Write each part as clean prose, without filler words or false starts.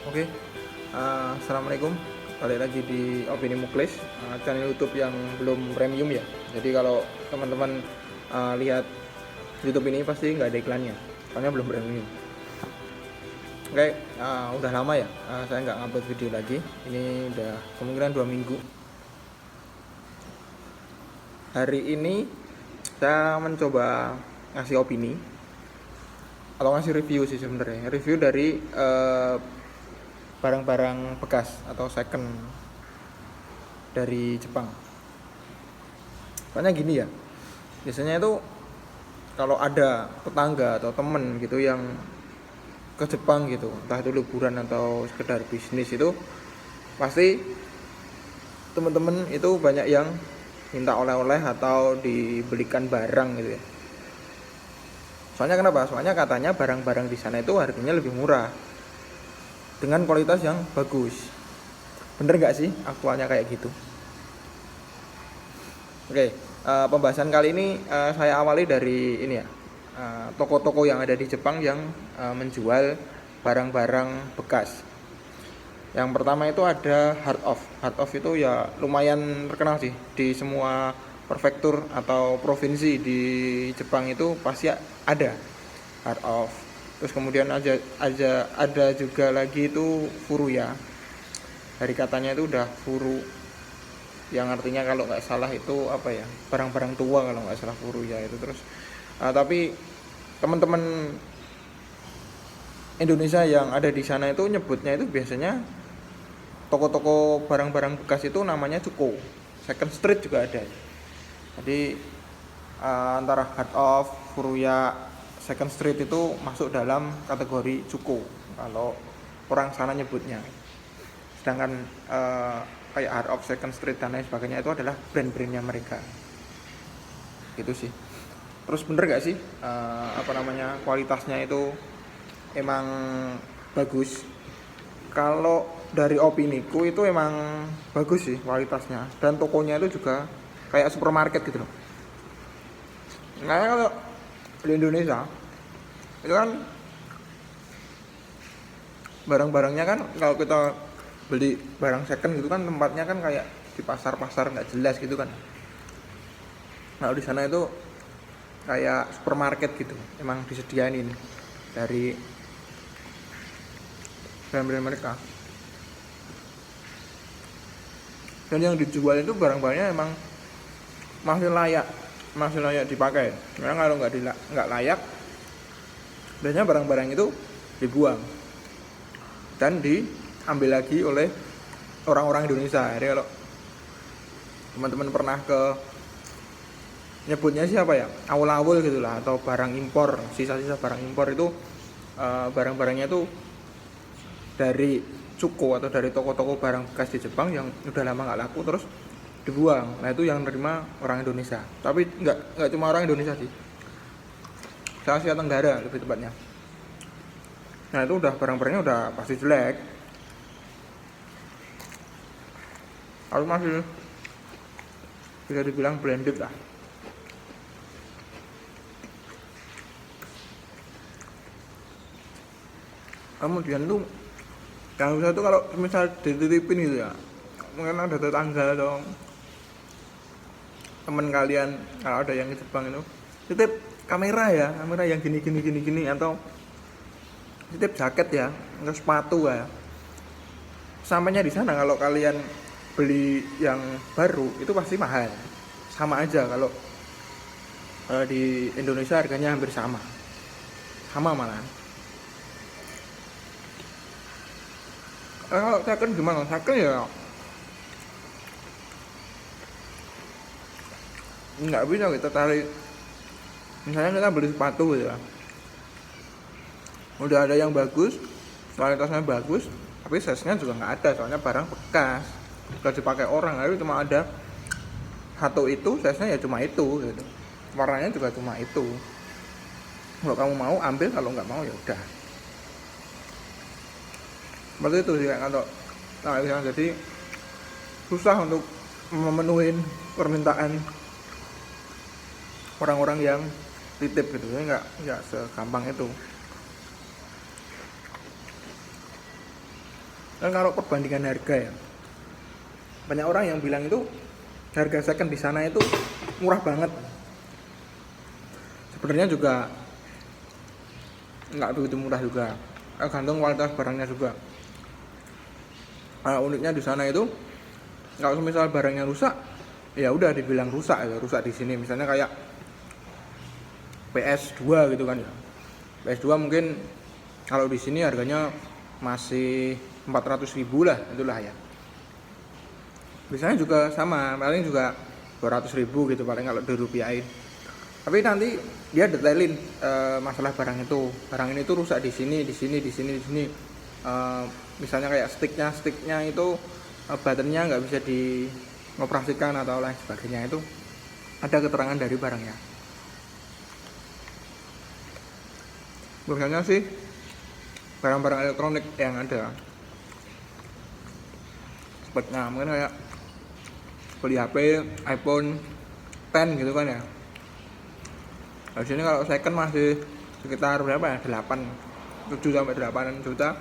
Oke, assalamualaikum. Balik lagi di Opini Muklis, channel YouTube yang belum premium ya. Jadi kalau teman-teman lihat YouTube ini pasti nggak ada iklannya, soalnya belum premium. Oke, udah lama ya, saya nggak ngupload video lagi. Ini udah kemungkinan 2 minggu. Hari ini saya mencoba ngasih opini atau ngasih review sih sebenarnya. Review dari barang-barang bekas atau second dari Jepang. Soalnya gini ya, biasanya itu kalau ada tetangga atau temen gitu yang ke Jepang gitu, entah itu liburan atau sekedar bisnis, itu pasti temen-temen itu banyak yang minta oleh-oleh atau dibelikan barang gitu ya. Soalnya kenapa? Soalnya katanya barang-barang di sana itu harganya lebih murah dengan kualitas yang bagus. Bener gak sih aktualnya kayak gitu? Oke, pembahasan kali ini saya awali dari ini ya, toko-toko yang ada di Jepang yang menjual barang-barang bekas. Yang pertama itu ada Heart of. Heart of itu ya lumayan terkenal sih di semua prefektur atau provinsi di Jepang, itu pasti ada Heart of. Terus kemudian ada juga lagi itu Furuya. Dari katanya itu udah furu, yang artinya kalau nggak salah itu apa ya, barang-barang tua kalau nggak salah Furuya itu. Terus tapi teman-teman Indonesia yang ada di sana itu nyebutnya itu biasanya toko-toko barang-barang bekas itu namanya Cuko. Second Street juga ada. Jadi antara Heart of, Furuya, Second Street itu masuk dalam kategori Cuko kalau orang sana nyebutnya. Sedangkan kayak Heart of, Second Street dan lain sebagainya itu adalah brand-brandnya mereka. Gitu sih. Terus bener gak sih kualitasnya itu emang bagus? Kalau dari opiniku itu emang bagus sih kualitasnya, dan tokonya itu juga kayak supermarket gitu loh. Nah, kalau di Indonesia itu kan barang-barangnya kan, kalau kita beli barang second gitu kan tempatnya kan kayak di pasar-pasar nggak jelas gitu kan. Nah, di sana itu kayak supermarket gitu, emang disediain ini dari brand-brand mereka. Dan yang dijual itu barang-barangnya emang masih layak dipakai. Karena kalau nggak layak, biasanya barang-barang itu dibuang dan diambil lagi oleh orang-orang Indonesia. Jadi kalau teman-teman pernah ke, nyebutnya siapa ya, awul-awul gitulah, atau barang impor, sisa-sisa barang impor itu barang-barangnya itu dari Cuko atau dari toko-toko barang bekas di Jepang yang udah lama nggak laku terus dibuang. Nah, itu yang nerima orang Indonesia. Tapi nggak cuma orang Indonesia sih, Asia Tenggara lebih tepatnya. Nah, itu udah barang-barangnya udah pasti jelek. Harus masih bisa dibilang blended lah. Kemudian tuh yang bisa tuh kalau misal dititipin gitu ya, mungkin ada tetangga atau teman kalian, kalau ada yang di Jepang itu titip kamera yang gini, atau titip jaket ya, atau sepatu ya. Sampainya di sana kalau kalian beli yang baru itu pasti mahal. Sama aja kalau di Indonesia harganya hampir sama malah. Kalau second gimana? Second ya nggak bisa kita tarik. Misalnya kita beli sepatu ya, udah ada yang bagus, kualitasnya bagus, tapi size-nya juga nggak ada, soalnya barang bekas, udah dipakai orang, lalu cuma ada satu itu, size-nya ya cuma itu gitu, warnanya juga cuma itu. Kalau kamu mau ambil, kalau nggak mau ya udah. Seperti itu sih kalau jadi susah untuk memenuhi permintaan orang-orang yang titip gitu, ya nggak segampang itu. Dan kalau perbandingan harga ya, banyak orang yang bilang itu harga second di sana itu murah banget. Sebenarnya juga nggak begitu murah juga, tergantung kualitas barangnya juga. Uniknya di sana itu kalau misal barangnya rusak, ya udah dibilang rusak ya, rusak di sini. Misalnya kayak PS2 gitu kan ya. PS2 mungkin kalau di sini harganya masih 400.000 lah, itulah ya. Biasanya juga sama, paling juga 200.000 gitu paling kalau dirupiahin. Tapi nanti dia detailin masalah barang itu. Barang ini tuh rusak di sini, di sini, di sini, di sini. Misalnya kayak sticknya itu baterainya nggak bisa dioperasikan atau lain sebagainya, itu ada keterangan dari barangnya. Biasanya sih barang-barang elektronik yang ada speknya mungkin kayak beli HP iPhone 10 gitu kan ya. Di sini kalau second masih sekitar berapa ya, 7 sampai 8 juta.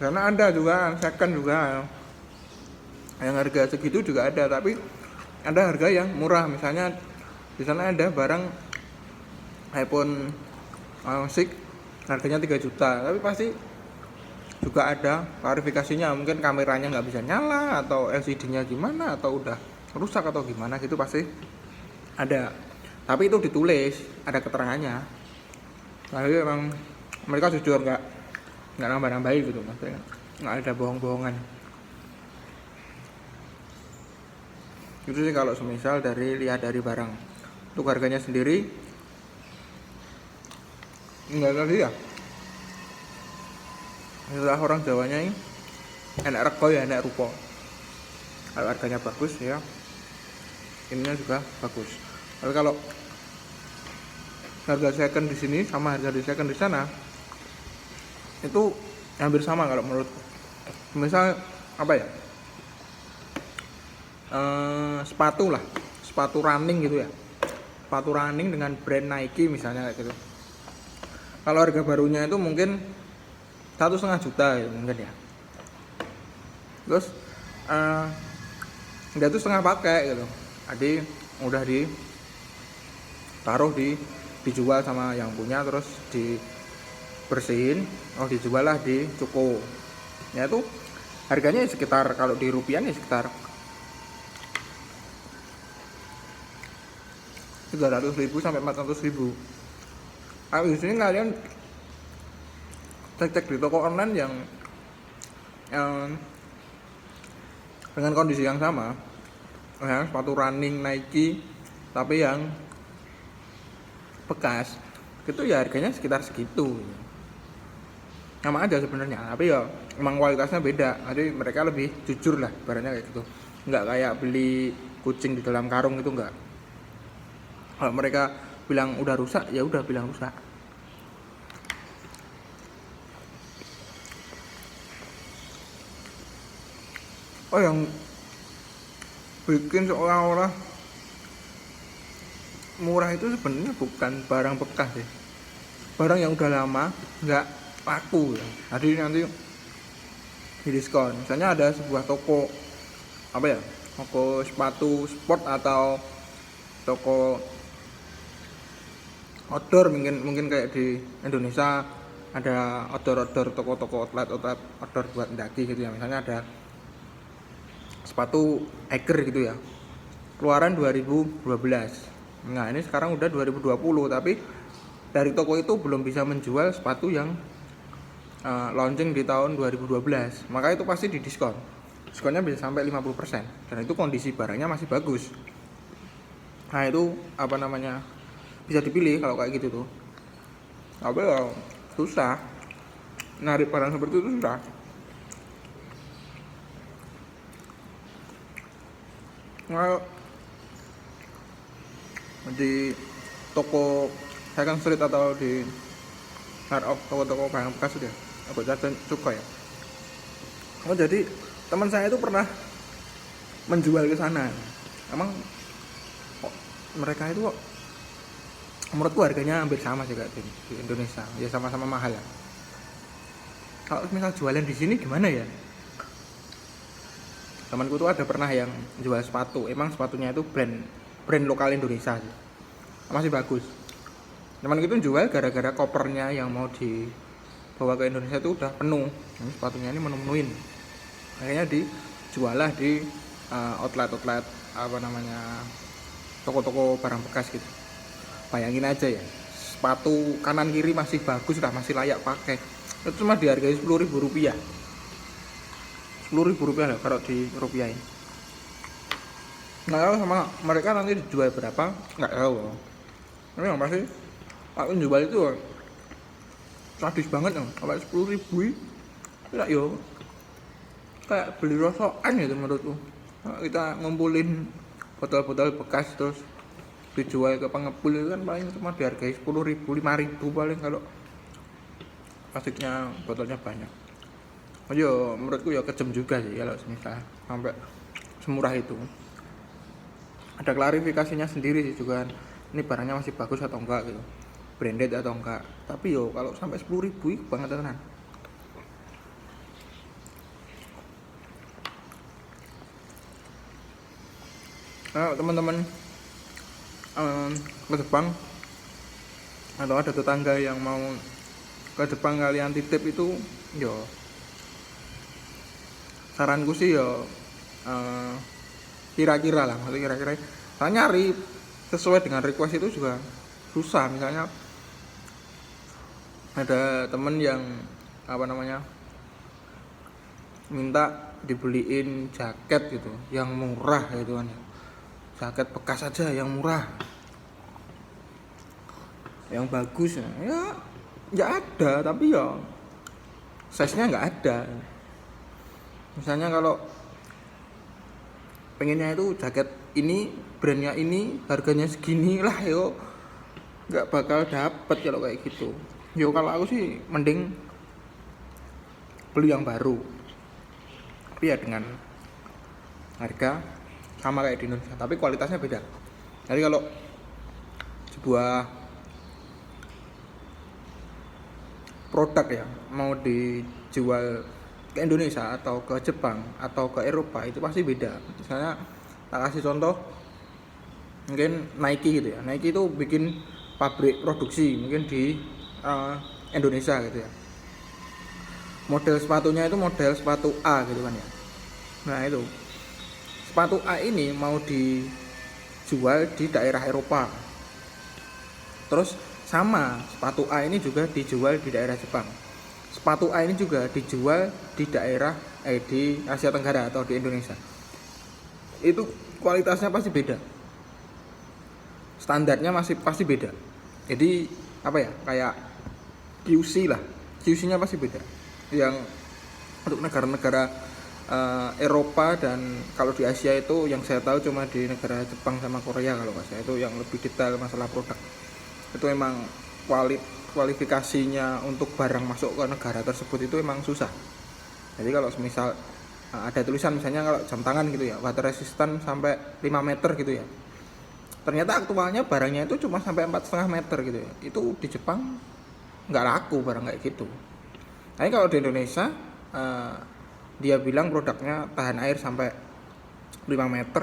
Karena ada juga second juga yang harga segitu juga ada, tapi ada harga yang murah. Misalnya di sana ada barang iPhone 6 harganya 3 juta, tapi pasti juga ada klarifikasinya, mungkin kameranya nggak bisa nyala atau LCD-nya gimana atau udah rusak atau gimana gitu, pasti ada. Tapi itu ditulis, ada keterangannya. Lalu emang mereka jujur, nggak nambah-nambahin gitu, maksudnya nggak ada bohong-bohongan. Itu sih kalau semisal lihat dari barang. Untuk harganya sendiri enggak tadi ya, setelah orang Jawanya ini enak rego ya enak rupo. Kalau harganya bagus ya ininya juga bagus. Tapi kalau harga second di sini sama harga di second di sana itu hampir sama kalau menurut. Misal apa ya, sepatu running gitu ya, sepatu running dengan brand Nike misalnya kayak gitu. Kalau harga barunya itu mungkin 1,5 juta ya, mungkin ya. Terus dia tuh setengah pakai gitu, jadi udah ditaruh dijual sama yang punya, terus dibersihin, dijual lah di Cuko. Ya itu harganya sekitar, kalau di rupiah nih sekitar 300.000 sampai 400.000. Di sini kalian cek di toko online yang dengan kondisi yang sama, ya, sepatu running Nike tapi yang bekas, itu ya harganya sekitar segitu. Sama aja sebenarnya, tapi ya emang kualitasnya beda. Jadi mereka lebih jujur lah barangnya kayak gitu. Nggak kayak beli kucing di dalam karung itu, enggak. Kalau mereka bilang udah rusak, ya udah bilang rusak. Yang bikin seolah-olah murah itu sebenarnya bukan barang bekas sih, barang yang udah lama nggak laku ya. Jadi nanti di diskon. Misalnya ada sebuah toko toko sepatu sport atau toko outdoor, mungkin kayak di Indonesia ada outdoor toko outdoor buat mendaki gitu ya. Misalnya ada sepatu hiker gitu ya, keluaran 2012. Nah ini sekarang udah 2020, tapi dari toko itu belum bisa menjual sepatu yang launching di tahun 2012. Maka itu pasti didiskon. Diskonnya bisa sampai 50%. Dan itu kondisi barangnya masih bagus. Nah itu bisa dipilih kalau kayak gitu tuh. Tapi ya susah, narik barang seperti itu susah. Nah, di toko second street atau di toko-toko barang bekas itu ya, aku jajan cukai ya. Jadi teman saya itu pernah menjual ke sana. Emang mereka itu menurutku harganya hampir sama sih kayak di Indonesia, ya sama-sama mahal ya. Kalau misal jualan di sini gimana ya? Temanku tuh ada pernah yang jual sepatu, emang sepatunya itu brand lokal Indonesia sih, masih bagus. Temanku itu jual gara-gara kopernya yang mau dibawa ke Indonesia itu udah penuh. Ini sepatunya ini menemuin, akhirnya dijual lah di outlet apa namanya, toko-toko barang bekas gitu. Bayangin aja ya, sepatu kanan kiri masih bagus lah, masih layak pakai, itu cuma dihargai 10.000 rupiah. 10.000 rupiah lah kalau di rupiahin. Nggak tahu sama mereka nanti dijual berapa, nggak tahu. Tapi yang pasti aku jual itu sadis banget ya, sampai 10.000 ya yo kayak beli rosokan gitu menurutku. Kita ngumpulin botol-botol bekas terus dijual ke pengepul itu kan paling cuma dihargai 10.000, 5.000 paling kalau plastiknya botolnya banyak. Yo menurutku ya kejem juga sih kalau misalnya sampai semurah itu. Ada klarifikasinya sendiri sih juga, ini barangnya masih bagus atau enggak gitu, branded atau enggak. Tapi yo kalau sampai 10.000 itu banget tenan. Nah, teman-teman ke Jepang atau ada tetangga yang mau ke Jepang kalian titip itu, yo saranku sih yo kira-kira lah, maksudnya kira-kira saya nyari sesuai dengan request itu juga susah. Misalnya ada temen yang apa namanya minta dibeliin jaket gitu yang murah gitu kan, jaket bekas aja yang murah, yang bagus ya nggak ada, tapi ya size nya nggak ada. Misalnya kalau pengennya itu jaket ini, brandnya ini, harganya segini lah, yo nggak bakal dapet kalau kayak gitu. Yo kalau aku sih mending beli yang baru, tapi ya dengan harga sama kayak di Indonesia, tapi kualitasnya beda. Jadi kalau sebuah produk ya mau dijual ke Indonesia atau ke Jepang atau ke Eropa itu pasti beda. Misalnya tak kasih contoh, mungkin Nike gitu ya, Nike itu bikin pabrik produksi mungkin di Indonesia gitu ya, model sepatunya itu model sepatu A gitu kan ya. Nah itu sepatu A ini mau dijual di daerah Eropa, terus sama sepatu A ini juga dijual di daerah Jepang, sepatu A ini juga dijual di daerah di Asia Tenggara atau di Indonesia, itu kualitasnya pasti beda, standarnya masih pasti beda. Jadi apa ya, kayak QC lah, QC-nya pasti beda. Yang untuk negara-negara Eropa dan kalau di Asia itu yang saya tahu cuma di negara Jepang sama Korea kalau nggak salah, itu yang lebih detail masalah produk. Itu emang kualifikasinya untuk barang masuk ke negara tersebut itu emang susah. Jadi kalau misal ada tulisan misalnya kalau jam tangan gitu ya, water resistant sampai 5 meter gitu ya, ternyata aktualnya barangnya itu cuma sampai 4,5 meter gitu ya, itu di Jepang nggak laku barang kayak gitu. Tapi kalau di Indonesia dia bilang produknya tahan air sampai 5 meter,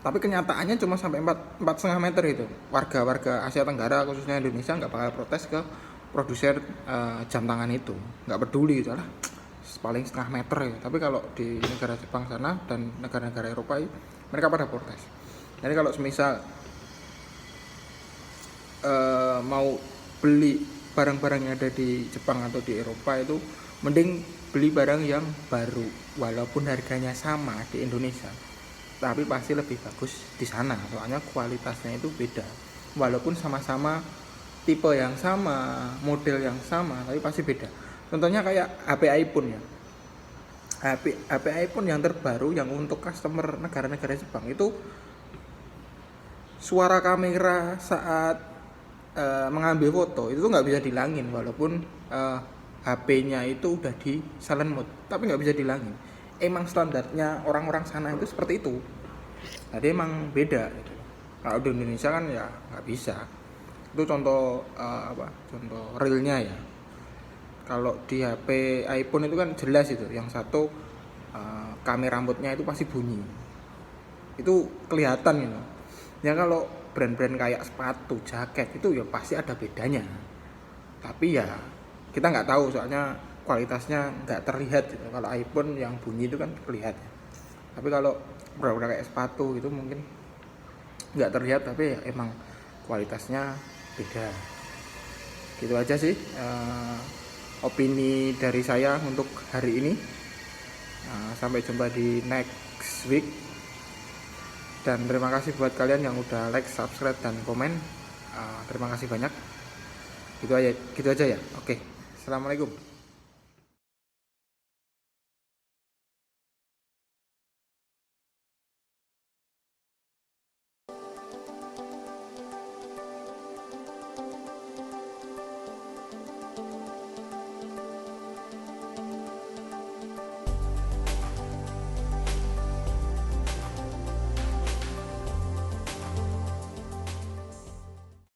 tapi kenyataannya cuma sampai 4,5 meter itu. Warga Asia Tenggara khususnya Indonesia nggak bakal protes ke produser jam tangan itu, nggak peduli gitu lah, paling setengah meter ya. Tapi kalau di negara Jepang sana dan negara-negara Eropa mereka pada protes. Jadi kalau semisal mau beli barang-barang yang ada di Jepang atau di Eropa itu mending beli barang yang baru, walaupun harganya sama di Indonesia, tapi pasti lebih bagus di sana, soalnya kualitasnya itu beda. Walaupun sama-sama tipe yang sama, model yang sama, tapi pasti beda. Contohnya kayak HP iPhone ya, HP iPhone yang terbaru yang untuk customer negara-negara Jepang itu suara kamera saat mengambil foto itu nggak bisa dihilangin, walaupun HP-nya itu udah di silent mode, tapi nggak bisa dihilangin. Emang standarnya orang-orang sana itu seperti itu. Jadi emang beda gitu. Kalau di Indonesia kan ya nggak bisa. Itu contoh contoh realnya ya. Kalau di HP iPhone itu kan jelas itu, yang satu kamera moodnya itu pasti bunyi, itu kelihatan gitu ya. Kalau brand-brand kayak sepatu, jaket itu ya pasti ada bedanya, tapi ya kita nggak tahu soalnya kualitasnya nggak terlihat gitu. Kalau iPhone yang bunyi itu kan terlihat, tapi kalau produk kayak sepatu itu mungkin nggak terlihat tapi ya emang kualitasnya beda. Gitu aja sih opini dari saya untuk hari ini. Sampai jumpa di next week, dan terima kasih buat kalian yang udah like, subscribe, dan komen. Terima kasih banyak. Gitu aja ya. Oke, assalamualaikum.